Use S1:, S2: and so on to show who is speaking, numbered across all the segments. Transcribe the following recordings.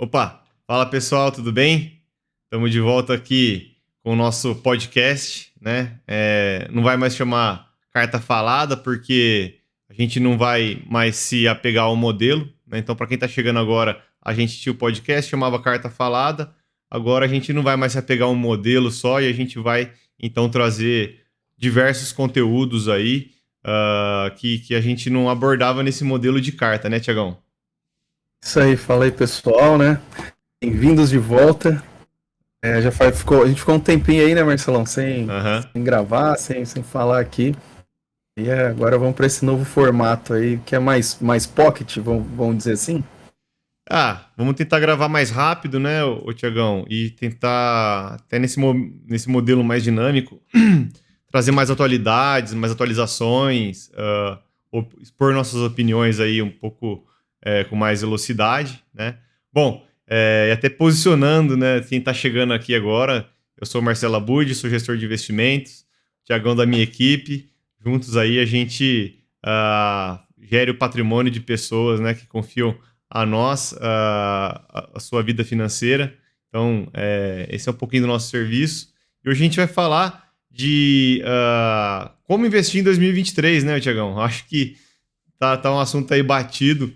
S1: Opa, fala pessoal, tudo bem? Estamos de volta aqui com o nosso podcast, né? Não vai mais chamar carta falada, porque a gente não vai mais se apegar ao modelo, né? Então, para quem está chegando agora, a gente tinha o podcast, chamava carta falada. Agora a gente não vai mais se apegar a um modelo só e a gente vai então trazer diversos conteúdos aí que a gente não abordava nesse modelo de carta, né, Tiagão?
S2: Isso aí, fala aí pessoal, né? Bem-vindos de volta. A gente ficou um tempinho aí, né, Marcelão,
S1: Aham.
S2: sem gravar, sem falar aqui. Agora vamos para esse novo formato aí, que é mais pocket, vamos dizer assim.
S1: Vamos tentar gravar mais rápido, né, ô Tiagão? E tentar, até nesse modelo mais dinâmico, trazer mais atualidades, mais atualizações, expor nossas opiniões aí um pouco com mais velocidade, né? Bom, e até posicionando, né, quem está chegando aqui agora, eu sou o Marcelo Abud, sou gestor de investimentos, Tiagão da minha equipe, juntos aí a gente gere o patrimônio de pessoas, né, que confiam a nós, a sua vida financeira. Então, esse é um pouquinho do nosso serviço. E hoje a gente vai falar de como investir em 2023, né, Tiagão? Acho que tá um assunto aí batido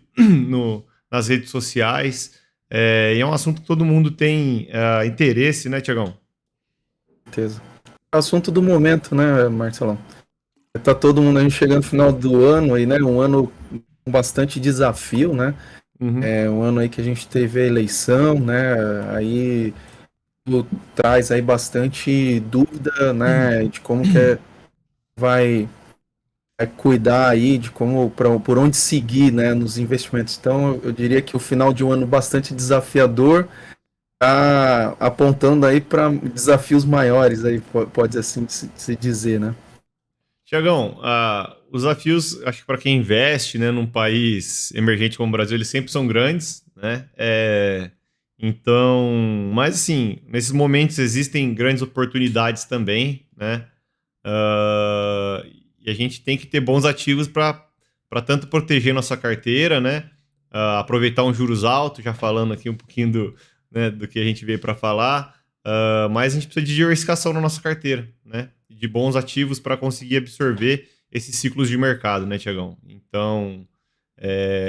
S1: nas redes sociais. E é um assunto que todo mundo tem interesse, né, Tiagão?
S2: Certeza. Assunto do momento, né, Marcelão? Tá todo mundo aí chegando no final do ano aí, né? Um ano com bastante desafio, né?
S1: Uhum.
S2: É um ano aí que a gente teve a eleição, né? Aí traz aí bastante dúvida, né? De como que vai cuidar aí de por onde seguir, né, nos investimentos. Então, eu diria que o final de um ano bastante desafiador, tá apontando aí para desafios maiores aí, pode assim se dizer, né?
S1: Tiagão, os desafios, acho que para quem investe, né, num país emergente como o Brasil, eles sempre são grandes, né? Então, mas assim, nesses momentos existem grandes oportunidades também, né? E a gente tem que ter bons ativos para tanto proteger nossa carteira, né? Aproveitar um juros alto, já falando aqui um pouquinho né, do que a gente veio para falar. Mas a gente precisa de diversificação na nossa carteira, né? De bons ativos para conseguir absorver esses ciclos de mercado, né, Tiagão? Então,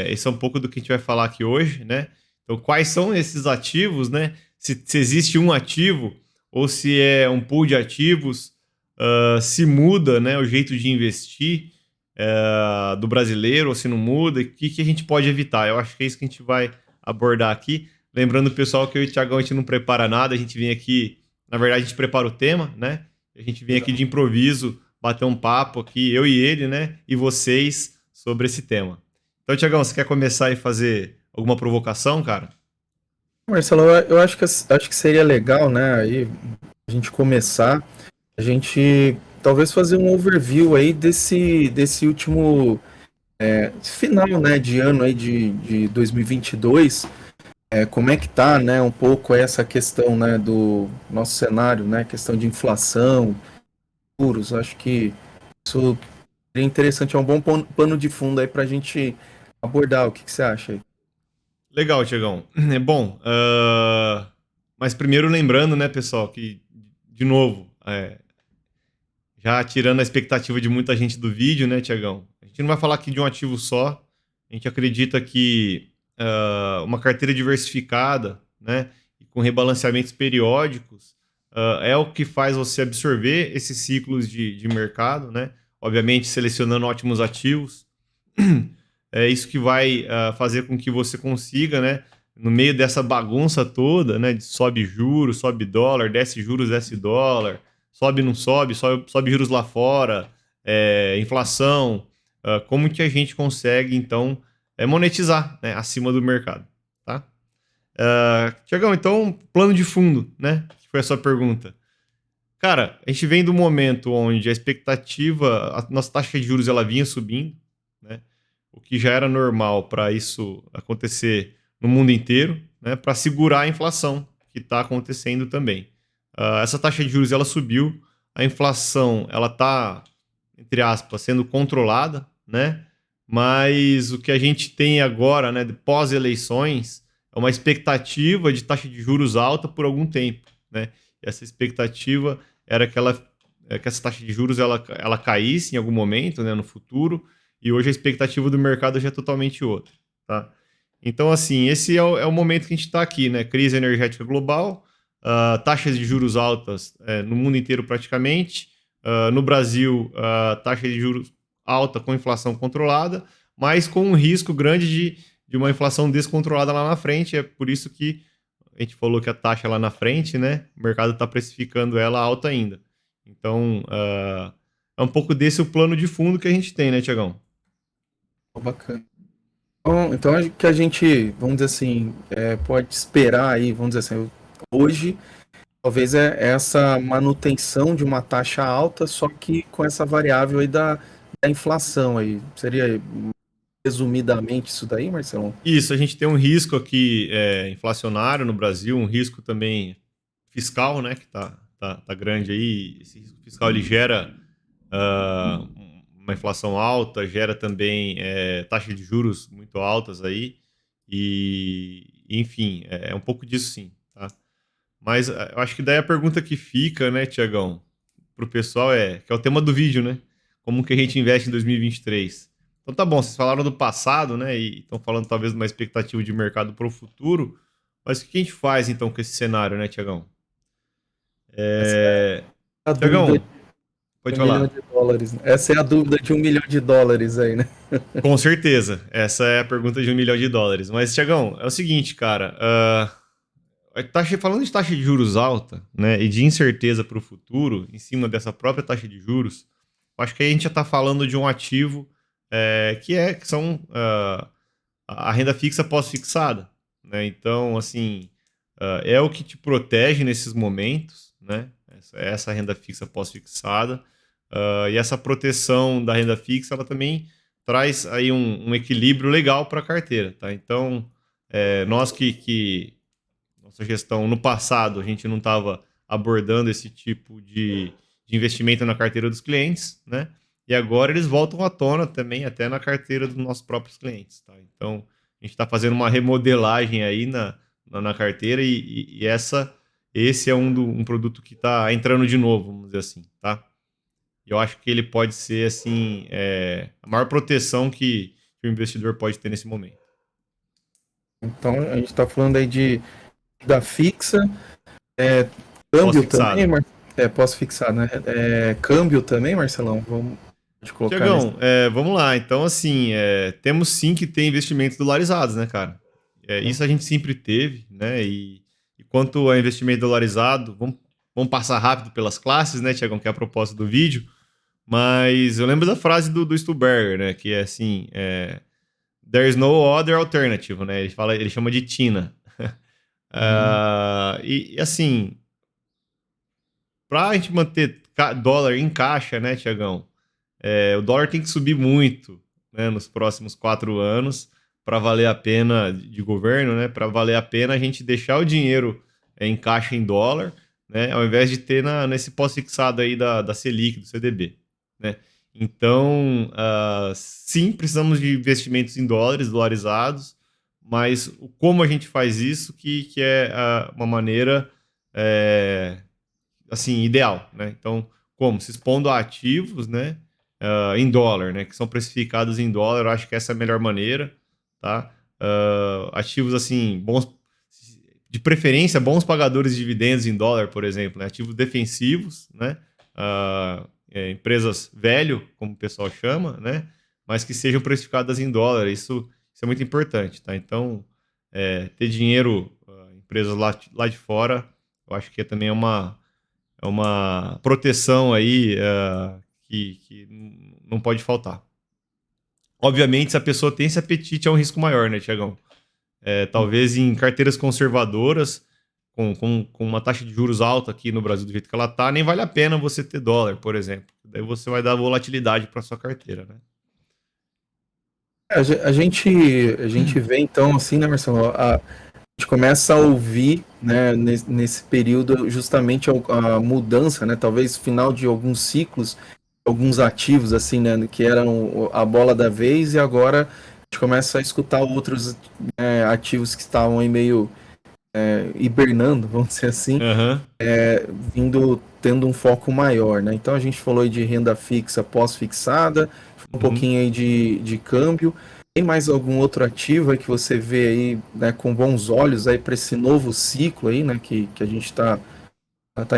S1: esse é um pouco do que a gente vai falar aqui hoje, né? Então, quais são esses ativos, né? Se existe um ativo ou se é um pool de ativos, se muda, né, o jeito de investir do brasileiro ou se não muda, o que a gente pode evitar? Eu acho que é isso que a gente vai abordar aqui. Lembrando, pessoal, que eu e o Thiagão, a gente não prepara nada, a gente vem aqui, na verdade, a gente prepara o tema, né? A gente vem aqui de improviso, bater um papo aqui, eu e ele, né? E vocês, sobre esse tema. Então, Thiagão, você quer começar e fazer alguma provocação, cara?
S2: Marcelo, eu acho que seria legal, né, aí a gente começar, a gente talvez fazer um overview aí desse último final, né, de ano aí de 2022. Como é que tá, né, um pouco essa questão, né, do nosso cenário, né, questão de inflação, juros. Acho que isso seria interessante, é um bom pano de fundo aí para a gente abordar. O que você acha aí?
S1: Legal, Tiagão. É bom, mas primeiro lembrando, né, pessoal, que, de novo, já tirando a expectativa de muita gente do vídeo, né, Tiagão? A gente não vai falar aqui de um ativo só. A gente acredita que uma carteira diversificada, né, e com rebalanceamentos periódicos, é o que faz você absorver esses ciclos de mercado, né? Obviamente, selecionando ótimos ativos. É isso que vai fazer com que você consiga, né, no meio dessa bagunça toda, né, de sobe juros, sobe dólar, desce juros, desce dólar, sobe não sobe, sobe juros lá fora, inflação, como que a gente consegue, então, monetizar, né, acima do mercado, tá? Tiagão, então, plano de fundo, né, que foi a sua pergunta. Cara, a gente vem do momento onde a expectativa, a nossa taxa de juros ela vinha subindo, né? O que já era normal para isso acontecer no mundo inteiro, né? Para segurar a inflação que está acontecendo também. Essa taxa de juros ela subiu, a inflação ela está, entre aspas, sendo controlada, né? Mas o que a gente tem agora, né, pós-eleições, uma expectativa de taxa de juros alta por algum tempo, né? E essa expectativa era que essa taxa de juros ela caísse em algum momento, né, no futuro, e hoje a expectativa do mercado já é totalmente outra, tá? Então, assim, esse é o momento que a gente está aqui, né? Crise energética global, taxas de juros altas no mundo inteiro praticamente, no Brasil, taxa de juros alta com inflação controlada, mas com um risco grande de uma inflação descontrolada lá na frente. É por isso que a gente falou que a taxa lá na frente, né? O mercado está precificando ela alta ainda. Então, é um pouco desse o plano de fundo que a gente tem, né, Tiagão?
S2: Bacana. Então, que a gente, vamos dizer assim, pode esperar aí, vamos dizer assim, hoje, talvez essa manutenção de uma taxa alta, só que com essa variável aí da inflação aí. Seria resumidamente isso daí, Marcelo?
S1: Isso, a gente tem um risco aqui inflacionário no Brasil, um risco também fiscal, né, que tá grande aí. Esse risco fiscal ele gera uma inflação alta, gera também taxa de juros muito altas aí, e enfim, é um pouco disso sim, tá? Mas eu acho que daí a pergunta que fica, né, Tiagão, pro pessoal que é o tema do vídeo, né? Como que a gente investe em 2023? Então tá bom, vocês falaram do passado, né, e estão falando talvez de uma expectativa de mercado para o futuro, mas o que a gente faz então com esse cenário, né, Tiagão?
S2: Essa é a dúvida
S1: Tiagão,
S2: de
S1: pode
S2: $1 milhão.
S1: falar.
S2: Né? Essa é a dúvida de $1 milhão aí, né?
S1: Com certeza, essa é a pergunta de $1 milhão. Mas, Tiagão, é o seguinte, cara, falando de taxa de juros alta, né, e de incerteza para o futuro, em cima dessa própria taxa de juros, acho que aí a gente já está falando de um ativo que são a renda fixa pós-fixada, né? Então, assim, é o que te protege nesses momentos, né? Essa renda fixa pós-fixada, e essa proteção da renda fixa, ela também traz aí um equilíbrio legal para a carteira, tá? Então, nós que nossa gestão no passado a gente não estava abordando esse tipo de investimento na carteira dos clientes, né? E agora eles voltam à tona também, até na carteira dos nossos próprios clientes, tá? Então, a gente está fazendo uma remodelagem aí na carteira e esse é um produto que está entrando de novo, vamos dizer assim, tá? E eu acho que ele pode ser, assim, a maior proteção que o investidor pode ter nesse momento.
S2: Então, a gente está falando aí da fixa, câmbio também, pós-fixado, né? Câmbio também, Marcelão? Vamos colocar
S1: Tiagão, vamos lá. Então, assim, temos sim que ter investimentos dolarizados, né, cara? Isso a gente sempre teve, né? E quanto a investimento dolarizado, vamos passar rápido pelas classes, né, Tiagão, que é a proposta do vídeo. Mas eu lembro da frase do Stuberger, né? Que é assim, there's no other alternative, né? Ele chama de TINA. E assim, para a gente manter dólar em caixa, né, Tiagão? O dólar tem que subir muito, né, nos próximos 4 anos para valer a pena de governo, né? Para valer a pena a gente deixar o dinheiro em caixa em dólar, né? Ao invés de ter nesse pós-fixado aí da Selic, do CDB, né? Então, sim, precisamos de investimentos em dolarizados, mas como a gente faz isso que é uma maneira assim, ideal, né? Então, como? Se expondo a ativos, né? Em dólar, né? Que são precificados em dólar, eu acho que essa é a melhor maneira, tá? Ativos, assim, bons, de preferência, bons pagadores de dividendos em dólar, por exemplo, né? Ativos defensivos, né? Empresas velho, como o pessoal chama, né? Mas que sejam precificadas em dólar, isso é muito importante, tá? Então, ter dinheiro, empresas lá de fora, eu acho que também é uma proteção aí que não pode faltar. Obviamente, se a pessoa tem esse apetite, é um risco maior, né, Tiagão? Talvez em carteiras conservadoras, com uma taxa de juros alta aqui no Brasil do jeito que ela tá, nem vale a pena você ter dólar, por exemplo. Daí você vai dar volatilidade para sua carteira, né?
S2: A gente vê então assim, né, Marcelo? A gente começa a ouvir, né, nesse período justamente a mudança, né, talvez final de alguns ciclos, alguns ativos assim, né, que eram a bola da vez e agora gente começa a escutar outros ativos que estavam aí meio hibernando, vamos dizer assim,
S1: Aham.
S2: tendo um foco maior, né? Então a gente falou aí de renda fixa pós-fixada, um
S1: Uhum.
S2: pouquinho aí de câmbio. Tem mais algum outro ativo aí que você vê aí, né, com bons olhos aí para esse novo ciclo aí, né, que a gente tá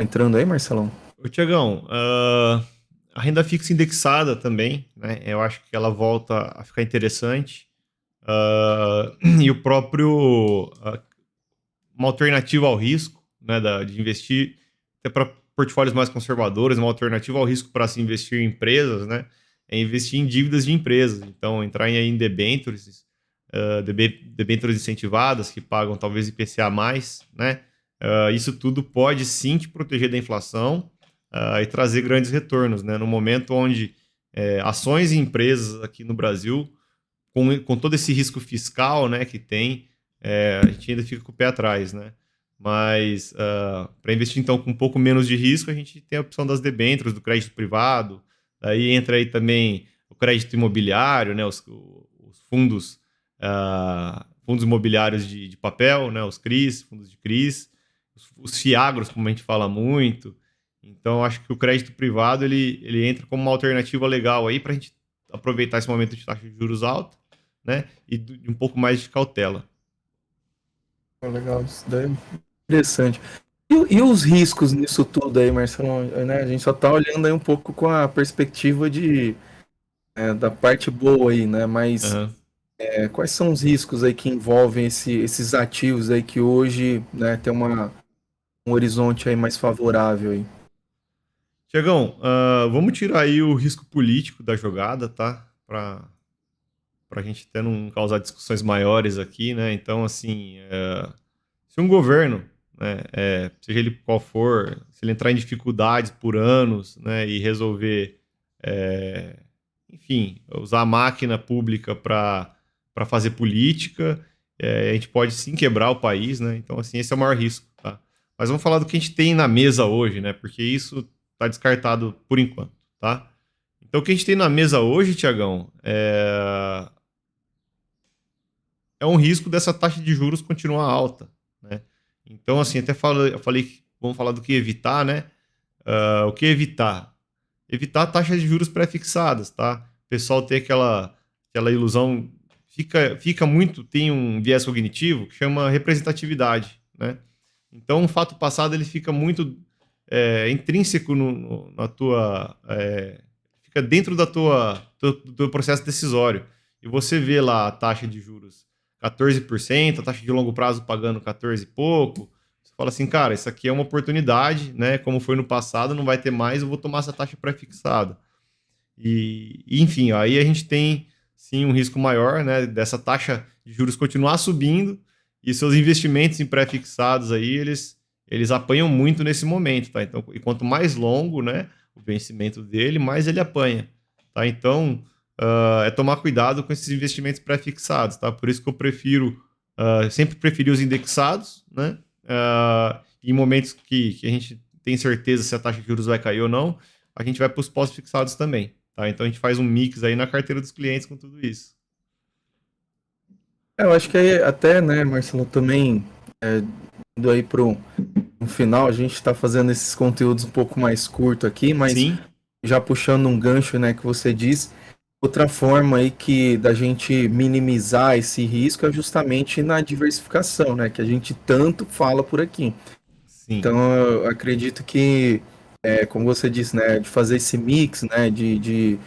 S2: entrando aí, Marcelão?
S1: Ô, Tiagão, a renda fixa indexada também, né? Eu acho que ela volta a ficar interessante. E o próprio uma alternativa ao risco, né, de investir até para portfólios mais conservadores, uma alternativa ao risco para se investir em empresas, né, é investir em dívidas de empresas. Então, entrar em debêntures, debêntures incentivadas que pagam talvez IPCA mais, né, isso tudo pode sim te proteger da inflação e trazer grandes retornos, né, no momento onde ações e empresas aqui no Brasil com todo esse risco fiscal, né, que tem, a gente ainda fica com o pé atrás, né? Mas para investir então com um pouco menos de risco, a gente tem a opção das debêntures, do crédito privado, aí entra aí também o crédito imobiliário, né, os fundos, fundos imobiliários de papel, né, os CRIs, fundos de CRIs, os FIAGROS, como a gente fala muito. Então, acho que o crédito privado ele entra como uma alternativa legal aí para a gente aproveitar esse momento de taxa de juros alta, né? E de um pouco mais de cautela.
S2: Legal, isso daí é interessante. E os riscos nisso tudo aí, Marcelo? Né? A gente só tá olhando aí um pouco com a perspectiva da parte boa aí, né? Mas
S1: Aham.
S2: quais são os riscos aí que envolvem esses ativos aí que hoje, né, tem um horizonte aí mais favorável aí?
S1: Tiagão, vamos tirar aí o risco político da jogada, tá? Para a gente até não causar discussões maiores aqui, né? Então, assim, se um governo, né, seja ele qual for, se ele entrar em dificuldades por anos, né, e resolver, é, enfim, usar a máquina pública para fazer política, a gente pode sim quebrar o país, né? Então, assim, esse é o maior risco, tá? Mas vamos falar do que a gente tem na mesa hoje, né? Porque isso está descartado por enquanto, tá? Então, o que a gente tem na mesa hoje, Tiagão, é um risco dessa taxa de juros continuar alta, né? Então, assim, eu falei que vamos falar do que evitar, né? O que evitar? Evitar taxas de juros pré-fixadas, tá? O pessoal tem aquela ilusão, fica muito, tem um viés cognitivo que chama representatividade, né? Então, um fato passado ele fica muito intrínseco na tua, fica dentro do teu processo decisório. E você vê lá a taxa de juros 14%, a taxa de longo prazo pagando 14 e pouco. Você fala assim, cara, isso aqui é uma oportunidade, né? Como foi no passado, não vai ter mais, eu vou tomar essa taxa pré-fixada. Enfim, aí a gente tem sim um risco maior, né, dessa taxa de juros continuar subindo e seus investimentos em pré-fixados aí, eles apanham muito nesse momento, tá? Então, e quanto mais longo, né, o vencimento dele, mais ele apanha, tá? Então, é tomar cuidado com esses investimentos pré-fixados, tá? Por isso que eu prefiro, sempre preferi os indexados, né? Em momentos que a gente tem certeza se a taxa de juros vai cair ou não, a gente vai para os pós-fixados também, tá? Então a gente faz um mix aí na carteira dos clientes com tudo isso.
S2: Eu acho que aí até, né, Marcelo, também indo aí no final, a gente está fazendo esses conteúdos um pouco mais curto aqui, mas
S1: Sim,
S2: já puxando um gancho, né, que você diz, outra forma aí que da gente minimizar esse risco é justamente na diversificação, né, que a gente tanto fala por aqui.
S1: sim.
S2: Então, eu acredito que, como você disse, né, de fazer esse mix, né, de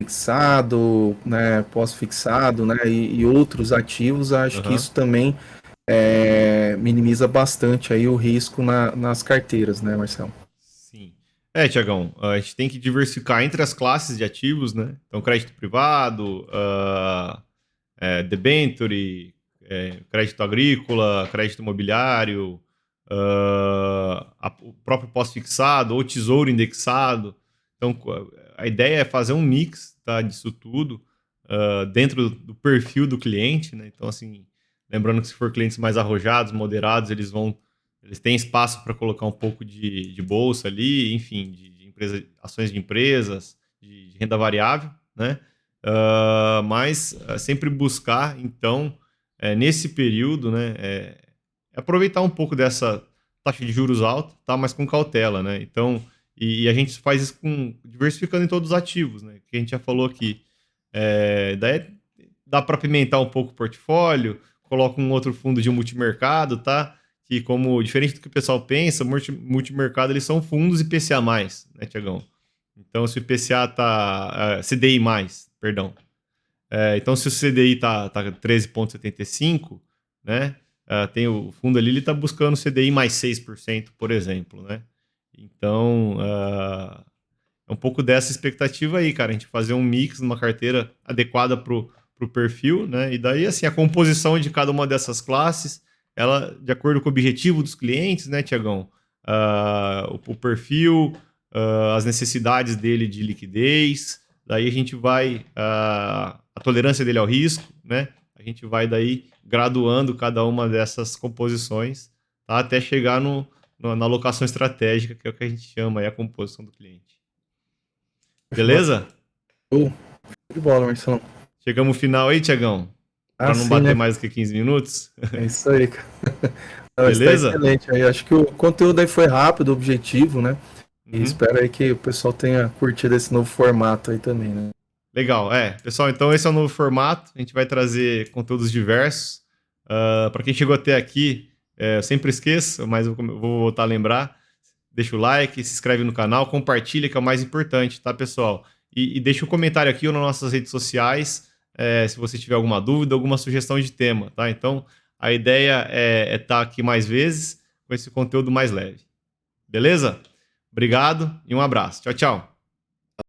S2: fixado, né, pós-fixado, né, e outros ativos, acho que
S1: Aham.
S2: isso também minimiza bastante aí o risco nas carteiras, né, Marcelo?
S1: Sim. Tiagão, a gente tem que diversificar entre as classes de ativos, né? Então, crédito privado, debenture, crédito agrícola, crédito imobiliário, o próprio pós-fixado ou tesouro indexado. Então, a ideia é fazer um mix, tá, disso tudo dentro do perfil do cliente, né? Então, assim, lembrando que se for clientes mais arrojados, moderados, eles têm espaço para colocar um pouco de bolsa ali, enfim, de ações de empresas, de renda variável, né? Mas sempre buscar, então, nesse período, né, aproveitar um pouco dessa taxa de juros alta, tá? Mas com cautela, né? Então, e a gente faz isso diversificando em todos os ativos, né? Que a gente já falou aqui. Daí dá para pimentar um pouco o portfólio, coloca um outro fundo de multimercado, tá? Que como, diferente do que o pessoal pensa, multimercado eles são fundos IPCA+, né, Tiagão? Então, se o IPCA tá... CDI+, perdão. Então, se o CDI tá 13,75, né? Tem o fundo ali, ele está buscando CDI mais 6%, por exemplo, né? Então, é um pouco dessa expectativa aí, cara. A gente fazer um mix numa carteira adequada pro perfil, né? E daí, assim, a composição de cada uma dessas classes, ela, de acordo com o objetivo dos clientes, né, Tiagão? O perfil, as necessidades dele de liquidez, daí a gente vai... a tolerância dele ao risco, né? A gente vai daí graduando cada uma dessas composições, tá? Até chegar na alocação estratégica, que é o que a gente chama aí a composição do cliente. Beleza?
S2: Show de bola, Marcelão.
S1: Chegamos no final aí, Tiagão? Para não
S2: sim,
S1: bater
S2: né?
S1: mais do que 15 minutos.
S2: É isso aí, cara. Não,
S1: Beleza?
S2: está excelente. Eu acho que o conteúdo aí foi rápido, objetivo, né? E
S1: Uhum.
S2: espero aí que o pessoal tenha curtido esse novo formato aí também, né?
S1: Legal, pessoal, então esse é o novo formato, a gente vai trazer conteúdos diversos. Para quem chegou até aqui, eu sempre esqueço, mas eu vou voltar a lembrar, deixa o like, se inscreve no canal, compartilha, que é o mais importante, tá, pessoal? E deixa um comentário aqui ou nas nossas redes sociais, se você tiver alguma dúvida, alguma sugestão de tema, tá? Então, a ideia é estar aqui mais vezes, com esse conteúdo mais leve. Beleza? Obrigado e um abraço. Tchau, tchau.